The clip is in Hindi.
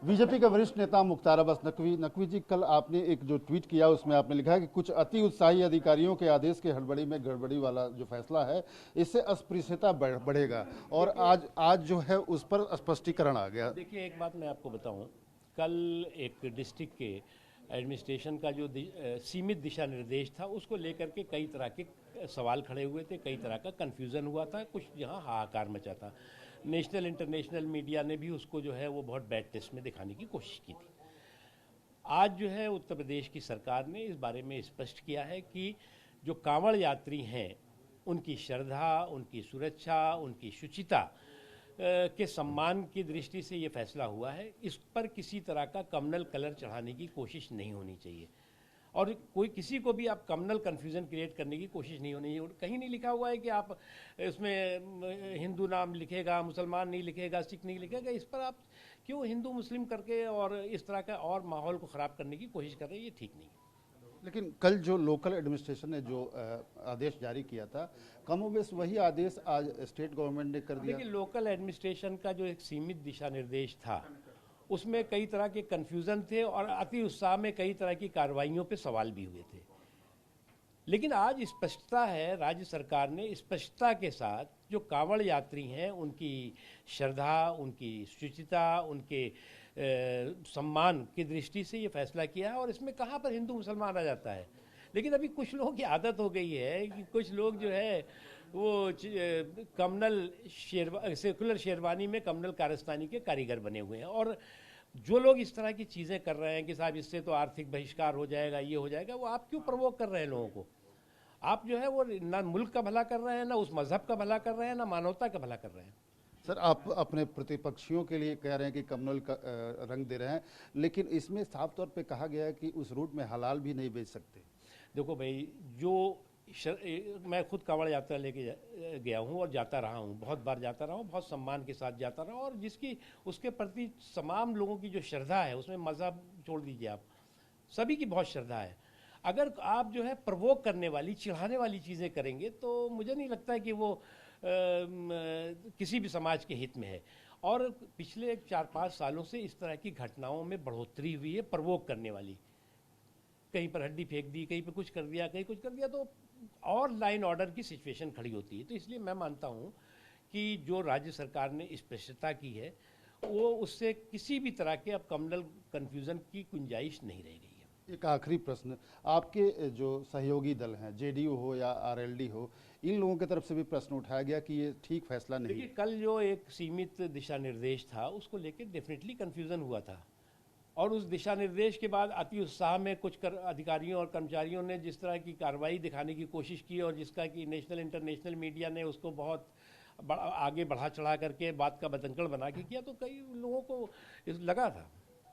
बीजेपी के वरिष्ठ नेता मुख्तार अब्बास नकवी जी, कल आपने एक जो ट्वीट किया उसमें आपने लिखा है कि कुछ अति उत्साही अधिकारियों के आदेश के हड़बड़ी में गड़बड़ी वाला जो फैसला है, इससे अस्पृश्यता बढ़ेगा और आज जो है उस पर स्पष्टीकरण आ गया। देखिए, एक बात मैं आपको बताऊं, कल एक डिस्ट्रिक्ट के एडमिनिस्ट्रेशन का जो सीमित दिशा निर्देश था, उसको लेकर के कई तरह के सवाल खड़े हुए थे, कई तरह का कन्फ्यूज़न हुआ था, कुछ यहाँ हाहाकार मचा था। नेशनल इंटरनेशनल मीडिया ने भी उसको जो है वो बहुत बैड टेस्ट में दिखाने की कोशिश की थी। आज जो है उत्तर प्रदेश की सरकार ने इस बारे में स्पष्ट किया है कि जो कांवड़ यात्री हैं, उनकी श्रद्धा, उनकी सुरक्षा, उनकी शुचिता के सम्मान की दृष्टि से ये फैसला हुआ है। इस पर किसी तरह का कम्युनल कलर चढ़ाने की कोशिश नहीं होनी चाहिए और कोई किसी को भी आप कम्युनल कन्फ्यूज़न क्रिएट करने की कोशिश नहीं होनी चाहिए। कहीं नहीं लिखा हुआ है कि आप इसमें हिंदू नाम लिखेगा, मुसलमान नहीं लिखेगा, सिख नहीं लिखेगा। इस पर आप क्यों हिंदू मुस्लिम करके और इस तरह का और माहौल को ख़राब करने की कोशिश कर रहे हैं, ये ठीक नहीं है। लेकिन कल जो लोकल एडमिनिस्ट्रेशन ने जो आदेश जारी किया था, कमोबेश वही आदेश आज स्टेट गवर्नमेंट ने कर दिया। देखिए, लोकल एडमिनिस्ट्रेशन का जो एक सीमित दिशा निर्देश था, उसमें कई तरह के कन्फ्यूज़न थे और अति उत्साह में कई तरह की कार्रवाइयों पे सवाल भी हुए थे। लेकिन आज स्पष्टता है, राज्य सरकार ने स्पष्टता के साथ जो कांवड़ यात्री हैं उनकी श्रद्धा, उनकी शुचिता, उनके सम्मान की दृष्टि से ये फैसला किया है और इसमें कहाँ पर हिंदू मुसलमान आ जाता है। लेकिन अभी कुछ लोगों की आदत हो गई है कि कुछ लोग जो है वो कम्युनल सेकुलर शेरवानी में कम्युनल कारस्तानी के कारीगर बने हुए हैं और जो लोग इस तरह की चीज़ें कर रहे हैं कि साहब इससे तो आर्थिक बहिष्कार हो जाएगा, ये हो जाएगा, वो आप क्यों प्रवोक कर रहे हैं लोगों को? आप जो है वो ना मुल्क का भला कर रहे हैं, ना उस मजहब का भला कर रहे हैं, ना मानवता का भला कर रहे हैं। सर, आप अपने प्रतिपक्षियों के लिए कह रहे हैं कि कम्युनल का रंग दे रहे हैं, लेकिन इसमें साफ तौर पे कहा गया है कि उस रूट में हलाल भी नहीं बेच सकते। देखो भाई, मैं खुद कांवड़ यात्रा लेके गया हूँ और जाता रहा हूँ, बहुत बार जाता रहा हूँ, बहुत सम्मान के साथ जाता रहा हूँ और जिसकी उसके प्रति तमाम लोगों की जो श्रद्धा है, उसमें मज़हब छोड़ दीजिए, आप सभी की बहुत श्रद्धा है। अगर आप जो है प्रवोक करने वाली, चिढ़ाने वाली चीज़ें करेंगे तो मुझे नहीं लगता है कि वो किसी भी समाज के हित में है। और पिछले 4-5 सालों से इस तरह की घटनाओं में बढ़ोतरी हुई है, प्रवोक करने वाली। कहीं पर हड्डी फेंक दी, कहीं पर कुछ कर दिया, कहीं कुछ कर दिया, तो और लाइन ऑर्डर की सिचुएशन खड़ी होती है। तो इसलिए मैं मानता हूँ कि जो राज्य सरकार ने स्पष्टता की है, वो उससे किसी भी तरह के अब कम्युनल कन्फ्यूज़न की गुंजाइश नहीं रह गई है। एक आखिरी प्रश्न, आपके जो सहयोगी दल हैं, जेडीयू हो या आरएलडी हो, इन लोगों की तरफ से भी प्रश्न उठाया गया कि ये ठीक फैसला नहीं। देखिए, कल जो एक सीमित दिशा निर्देश था, उसको लेकर डेफिनेटली कन्फ्यूज़न हुआ था और उस दिशा निर्देश के बाद अति उत्साह में कुछ अधिकारियों और कर्मचारियों ने जिस तरह की कार्रवाई दिखाने की कोशिश की और जिसका कि नेशनल इंटरनेशनल मीडिया ने उसको बहुत आगे बढ़ा चढ़ा करके बात का बतंगड़ बना के किया, तो कई लोगों को लगा था